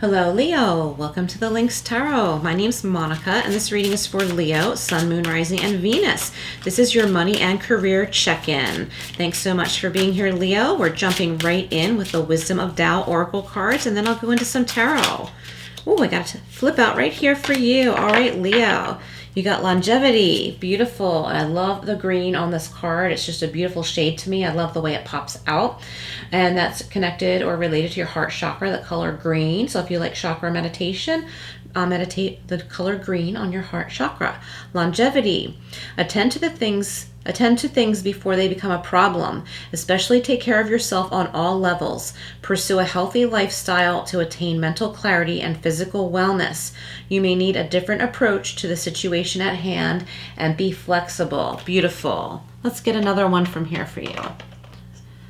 Hello Leo, welcome to the Lynx Tarot. My name's Monica and this reading is for Leo, Sun, Moon, Rising, and Venus. This is your money and career check-in. Thanks so much for being here, Leo. We're jumping right in with the Wisdom of Tao Oracle cards and then I'll go into some tarot. Oh, I got to flip out right here for you. All right, Leo. You got longevity, beautiful. I love the green on this card. It's just a beautiful shade to me. I love the way it pops out. And that's connected or related to your heart chakra, the color green. So if you like chakra meditation, meditate the color green on your heart chakra. Longevity, attend to things before they become a problem. Especially take care of yourself on all levels. Pursue a healthy lifestyle to attain mental clarity and physical wellness. You may need a different approach to the situation at hand and be flexible. Beautiful. Let's get another one from here for you.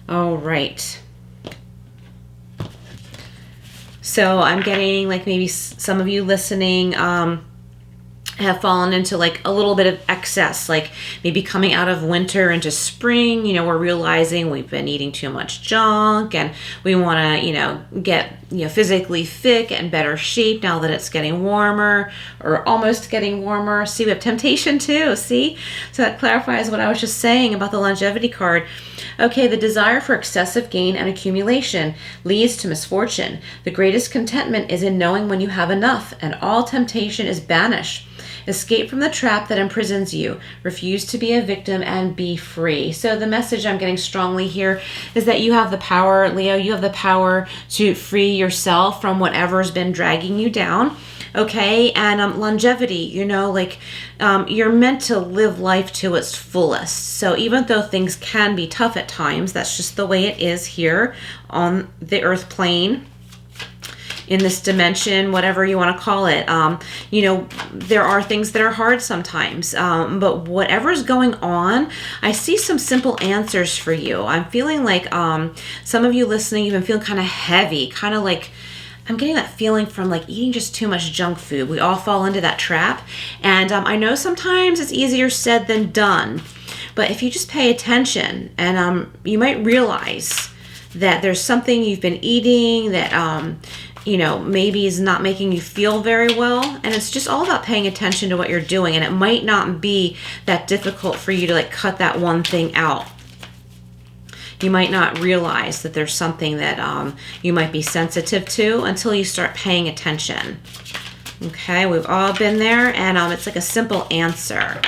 All right. So I'm getting like maybe some of you listening have fallen into like a little bit of excess, like maybe coming out of winter into spring, we're realizing we've been eating too much junk and we want to, get, physically fit and better shape now that it's getting warmer or almost getting warmer. See, we have temptation too. See? So that clarifies what I was just saying about the longevity card. Okay, the desire for excessive gain and accumulation leads to misfortune. The greatest contentment is in knowing when you have enough and all temptation is banished. Escape from the trap that imprisons you. Refuse to be a victim and be free. So the message I'm getting strongly here is that you have the power, Leo, you have the power to free yourself from whatever's been dragging you down. Okay, and longevity, you're meant to live life to its fullest. So even though things can be tough at times, that's just the way it is here on the earth plane. In this dimension, whatever you want to call it, there are things that are hard sometimes, but whatever's going on, I see some simple answers for you. I'm feeling like some of you listening, you've been feeling kind of heavy, kind of like, I'm getting that feeling from like eating just too much junk food. We all fall into that trap, and I know sometimes it's easier said than done, but if you just pay attention, and you might realize that there's something you've been eating that maybe is not making you feel very well. And it's just all about paying attention to what you're doing. And it might not be that difficult for you to like cut that one thing out. You might not realize that there's something that you might be sensitive to until you start paying attention. Okay, we've all been there, and it's like a simple answer.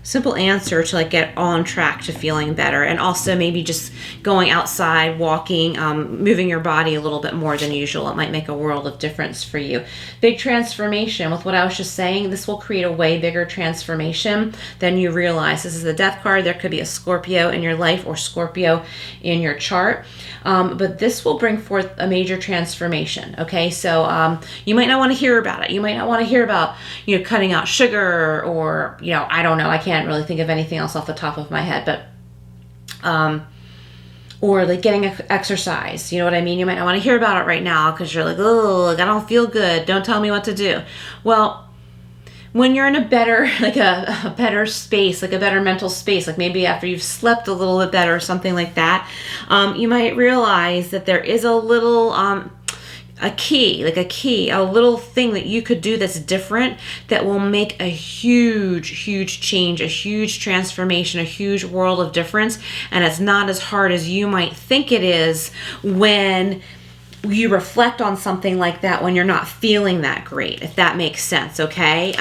Simple answer to like get on track to feeling better, and also maybe just going outside, walking, moving your body a little bit more than usual. It might make a world of difference for you. Big transformation. With what I was just saying, this will create a way bigger transformation than you realize. This is the Death card. There could be a Scorpio in your life or Scorpio in your chart, but this will bring forth a major transformation. Okay, so you might not want to hear about it. You might not want to hear about cutting out sugar, or I don't know. I can't really think of anything else off the top of my head, but or like getting exercise, you know what I mean? You might not want to hear about it right now because you're like, oh, I don't feel good. Don't tell me what to do. Well, when you're in a better, like a better space, like a better mental space, like maybe after you've slept a little bit better or something like that, you might realize that there is a little, a little thing that you could do that's different that will make a huge change, a huge transformation, a huge world of difference. And it's not as hard as you might think it is when you reflect on something like that when you're not feeling that great, if that makes sense, okay?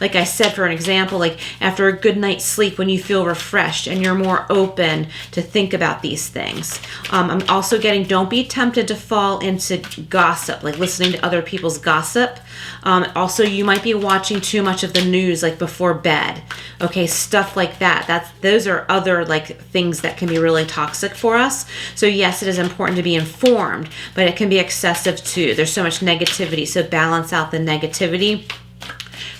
Like I said, for an example, like after a good night's sleep, when you feel refreshed and you're more open to think about these things. I'm also getting, don't be tempted to fall into gossip, like listening to other people's gossip. Also, you might be watching too much of the news, like before bed, okay? Stuff like that. Those are other like things that can be really toxic for us. So yes, it is important to be informed, but it can be excessive too. There's so much negativity, so balance out the negativity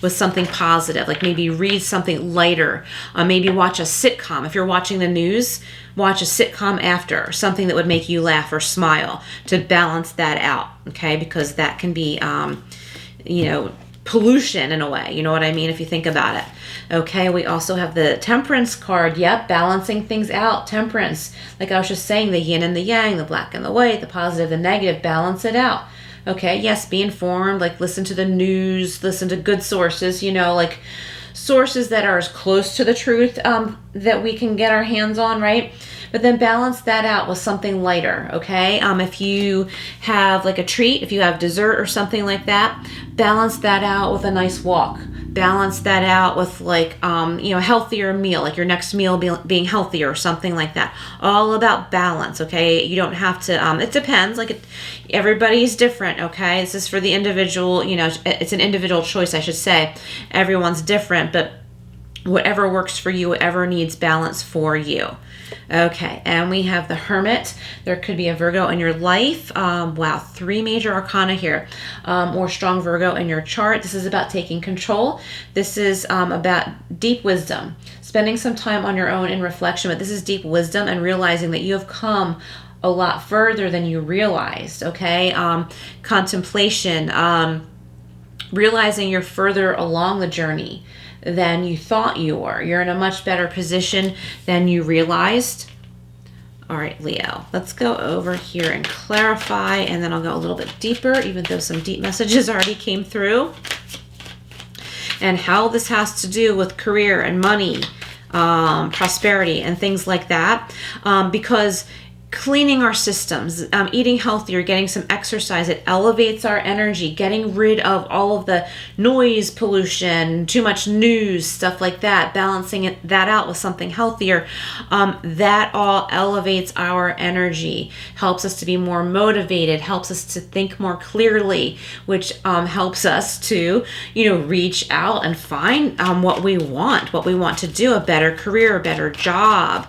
with something positive, like maybe read something lighter, maybe watch a sitcom. If you're watching the news, watch a sitcom after, something that would make you laugh or smile to balance that out, okay? Because that can be, pollution in a way, you know what I mean, if you think about it. Okay, we also have the Temperance card. Yep, balancing things out. Temperance, like I was just saying, the yin and the yang, the black and the white, the positive, the negative, balance it out. Okay, yes, be informed, like listen to the news, listen to good sources, like sources that are as close to the truth that we can get our hands on, right? But then balance that out with something lighter, okay? If you have like a treat, if you have dessert or something like that, balance that out with a nice walk. Balance that out with like, a healthier meal, like your next meal being healthier or something like that. All about balance, okay? You don't have to, it depends, everybody's different, okay? This is for the individual, it's an individual choice, I should say. Everyone's different, but whatever works for you, whatever needs balance for you. Okay, and we have the Hermit. There could be a Virgo in your life. Wow, 3 major arcana here. Or strong Virgo in your chart. This is about taking control. This is about deep wisdom. Spending some time on your own in reflection, but this is deep wisdom and realizing that you have come a lot further than you realized, okay? Contemplation, realizing you're further along the journey than you thought you were. You're in a much better position than you realized. All right, Leo, let's go over here and clarify, and then I'll go a little bit deeper, even though some deep messages already came through, and how this has to do with career and money, prosperity, and things like that, because cleaning our systems, eating healthier, getting some exercise, it elevates our energy, getting rid of all of the noise pollution, too much news, stuff like that, balancing that out with something healthier, that all elevates our energy, helps us to be more motivated, helps us to think more clearly, which helps us to, reach out and find what we want to do, a better career, a better job,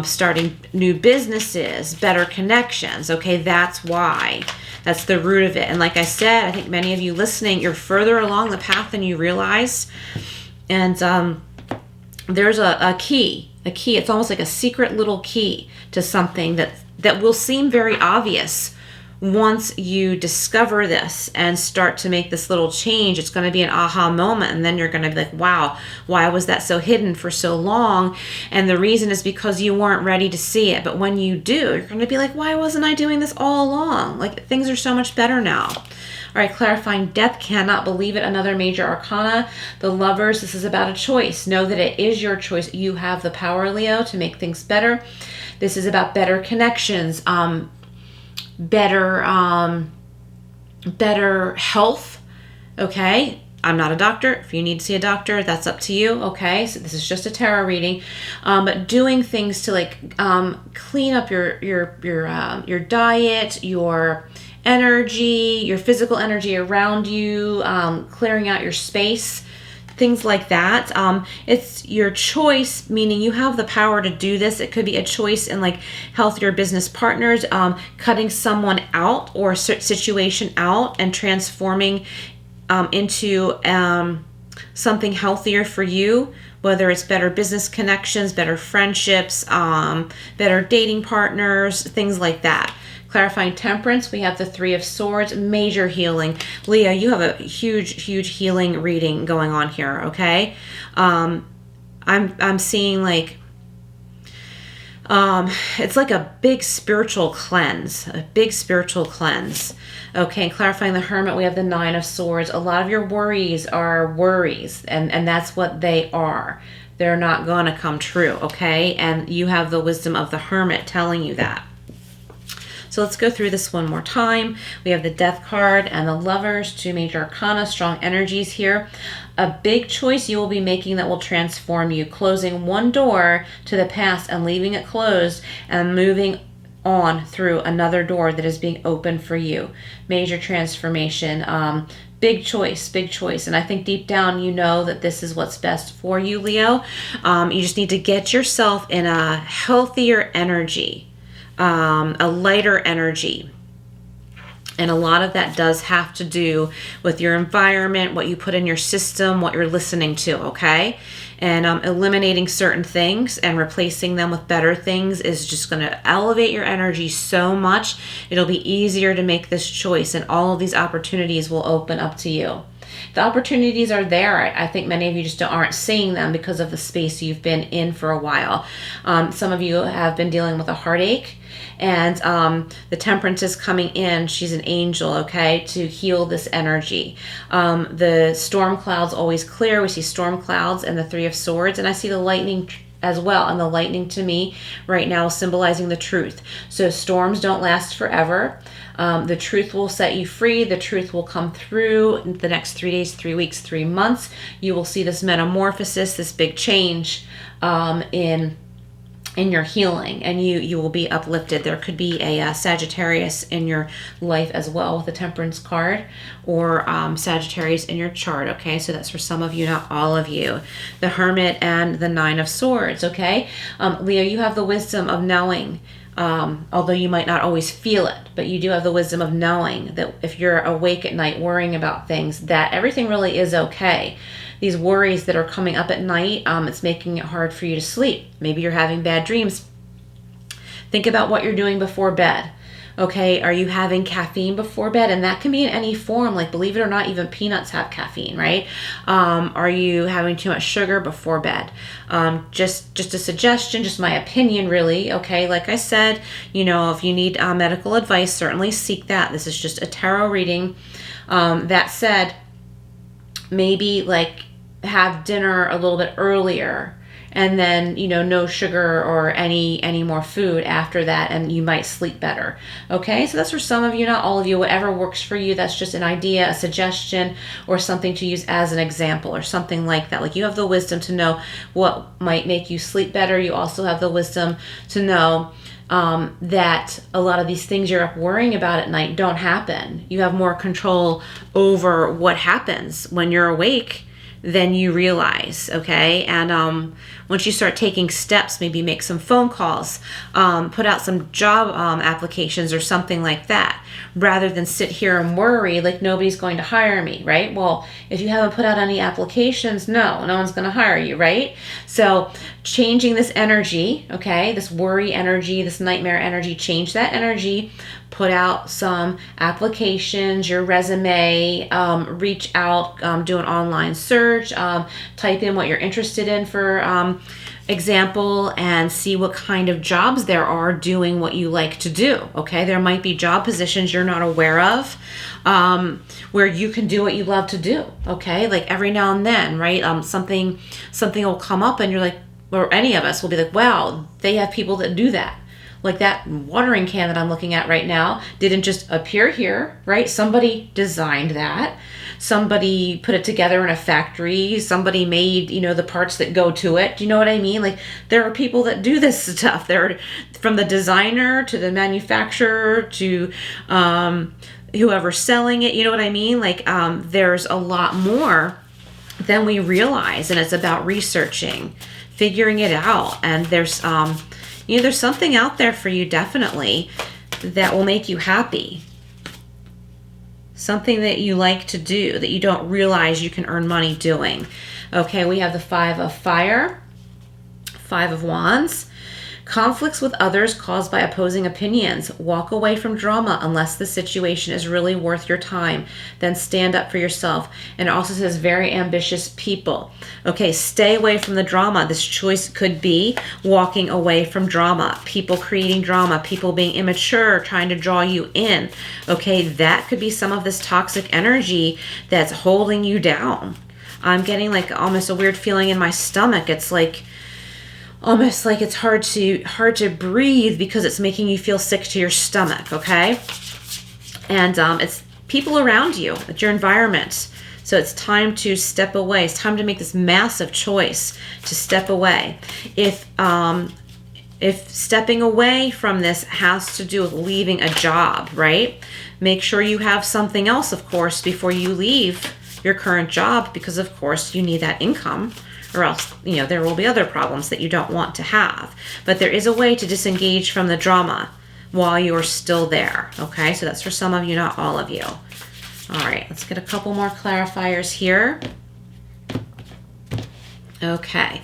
starting new businesses, better connections. Okay, that's why. That's the root of it. And like I said, I think many of you listening, you're further along the path than you realize. And there's a key. It's almost like a secret little key to something that will seem very obvious. Once you discover this and start to make this little change, it's going to be an aha moment, and then you're going to be like, wow, why was that so hidden for so long? And the reason is because you weren't ready to see it. But when you do, you're going to be like, why wasn't I doing this all along? Like, things are so much better now. All right, clarifying death, cannot believe it. Another major arcana. The Lovers, this is about a choice. Know that it is your choice. You have the power, Leo, to make things better. This is about better connections, better health. Okay, I'm not a doctor. If you need to see a doctor, that's up to you. Okay, so this is just a tarot reading, but doing things to clean up your diet, your energy, your physical energy around you, clearing out your space, things like that. It's your choice, meaning you have the power to do this. It could be a choice in healthier business partners, cutting someone out or a situation out and transforming into something healthier for you, whether it's better business connections, better friendships, better dating partners, things like that. Clarifying Temperance, we have the 3 of Swords, major healing. Leo, you have a huge healing reading going on here, okay? I'm seeing it's like a big spiritual cleanse, Okay, and clarifying the Hermit, we have the 9 of Swords. A lot of your worries are worries, and that's what they are. They're not going to come true, okay? And you have the wisdom of the Hermit telling you that. So let's go through this one more time. We have the Death card and the Lovers, 2 major arcana, strong energies here. A big choice you will be making that will transform you. Closing one door to the past and leaving it closed and moving on through another door that is being opened for you. Major transformation. Big choice. And I think deep down you know that this is what's best for you, Leo. You just need to get yourself in a healthier energy. A lighter energy. And a lot of that does have to do with your environment, what you put in your system, what you're listening to, okay? And eliminating certain things and replacing them with better things is just going to elevate your energy so much. It'll be easier to make this choice, and all of these opportunities will open up to you. The opportunities are there. I think many of you just aren't seeing them because of the space you've been in for a while. Some of you have been dealing with a heartache. And the Temperance is coming in. She's an angel, okay, to heal this energy. The storm clouds always clear. We see storm clouds and the Three of Swords, and I see the lightning as well. And the lightning to me right now is symbolizing the truth. So storms don't last forever. The truth will set you free. The truth will come through in the next 3 days, 3 weeks, 3 months. You will see this metamorphosis, this big change in your healing, and you will be uplifted. There could be a Sagittarius in your life as well with the Temperance card, or Sagittarius in your chart, okay? So that's for some of you, not all of you. The Hermit and the Nine of Swords, okay? Leo, you have the wisdom of knowing, although you might not always feel it, but you do have the wisdom of knowing that if you're awake at night worrying about things, that everything really is okay. These worries that are coming up at night, it's making it hard for you to sleep. Maybe you're having bad dreams. Think about what you're doing before bed. Okay, are you having caffeine before bed? And that can be in any form, like believe it or not, even peanuts have caffeine, right? Are you having too much sugar before bed? Just a suggestion, just my opinion really, okay? Like I said, you know, if you need medical advice, certainly seek that. This is just a tarot reading. That said, maybe like have dinner a little bit earlier, and then, you know, no sugar or any more food after that, and you might sleep better. Okay, so that's for some of you, not all of you. Whatever works for you, that's just an idea, a suggestion, or something to use as an example, or something like that. Like, you have the wisdom to know what might make you sleep better. You also have the wisdom to know that a lot of these things you're up worrying about at night don't happen. You have more control over what happens when you're awake than you realize, okay? And once you start taking steps, maybe make some phone calls, put out some job applications or something like that, rather than sit here and worry like nobody's going to hire me, right? Well, if you haven't put out any applications, no one's going to hire you, right? So changing this energy, okay, this worry energy, this nightmare energy, change that energy. Put out some applications, your resume, reach out, do an online search, type in what you're interested in, for example, and see what kind of jobs there are doing what you like to do, okay? There might be job positions you're not aware of, where you can do what you love to do, okay? Like every now and then, right? Something will come up and you're like, or any of us will be like, wow, they have people that do that. Like that watering can that I'm looking at right now didn't just appear here, right? Somebody designed that. Somebody put it together in a factory. Somebody made, you know, the parts that go to it. Do you know what I mean? Like, there are people that do this stuff. They're from the designer to the manufacturer to whoever's selling it. You know what I mean? Like, there's a lot more than we realize, and it's about researching, figuring it out. And there's you know, there's something out there for you, definitely, that will make you happy. Something that you like to do that you don't realize you can earn money doing. Okay, we have the Five of Fire, Five of Wands. Conflicts with others caused by opposing opinions. Walk away from drama unless the situation is really worth your time. Then stand up for yourself. And it also says very ambitious people. Okay, stay away from the drama. This choice could be walking away from drama. People creating drama. People being immature, trying to draw you in. Okay, that could be some of this toxic energy that's holding you down. I'm getting like almost a weird feeling in my stomach. It's like almost like it's hard to breathe because it's making you feel sick to your stomach, okay? And it's people around you, it's your environment. So it's time to step away. It's time to make this massive choice to step away. If stepping away from this has to do with leaving a job, right? Make sure you have something else, of course, before you leave your current job, because of course you need that income, or else, you know, there will be other problems that you don't want to have. But there is a way to disengage from the drama while you are still there, okay? So that's for some of you, not all of you. All right, let's get a couple more clarifiers here. Okay,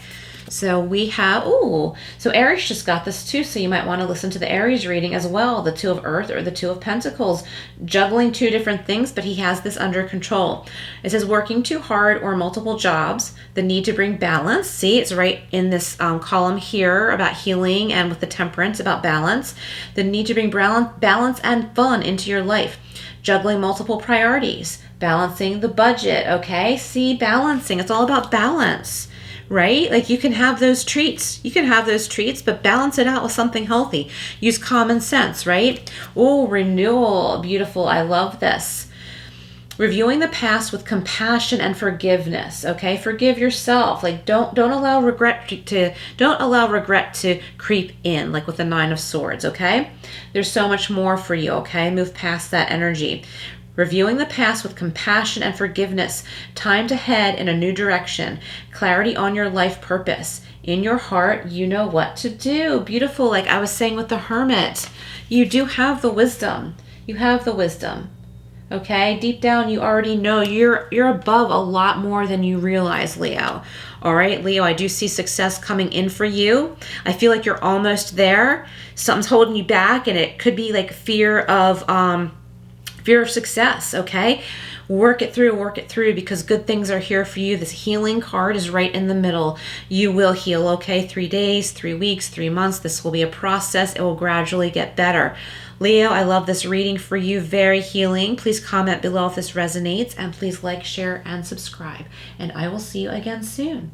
So we have, so Aries just got this too. So you might want to listen to the Aries reading as well. The Two of Earth or the Two of Pentacles, juggling two different things, but he has this under control. It says working too hard or multiple jobs, the need to bring balance. See, it's right in this column here about healing, and with the Temperance about balance. The need to bring balance and fun into your life. Juggling multiple priorities, balancing the budget, okay? See, balancing, it's all about balance. Right? Like you can have those treats. You can have those treats, but balance it out with something healthy. Use common sense, right? Oh, renewal. Beautiful. I love this. Reviewing the past with compassion and forgiveness. Okay? Forgive yourself. Like don't allow regret to creep in, like with the Nine of Swords, okay? There's so much more for you, okay? Move past that energy. Reviewing the past with compassion and forgiveness. Time to head in a new direction. Clarity on your life purpose. In your heart, you know what to do. Beautiful. Like I was saying with the Hermit, you do have the wisdom. You have the wisdom. Okay? Deep down, you already know you're above a lot more than you realize, Leo. All right, Leo, I do see success coming in for you. I feel like you're almost there. Something's holding you back, and it could be like fear of success, okay? Work it through because good things are here for you. This healing card is right in the middle. You will heal, okay? 3 days, 3 weeks, 3 months. This will be a process. It will gradually get better. Leo, I love this reading for you. Very healing. Please comment below if this resonates, and please like, share, and subscribe. And I will see you again soon.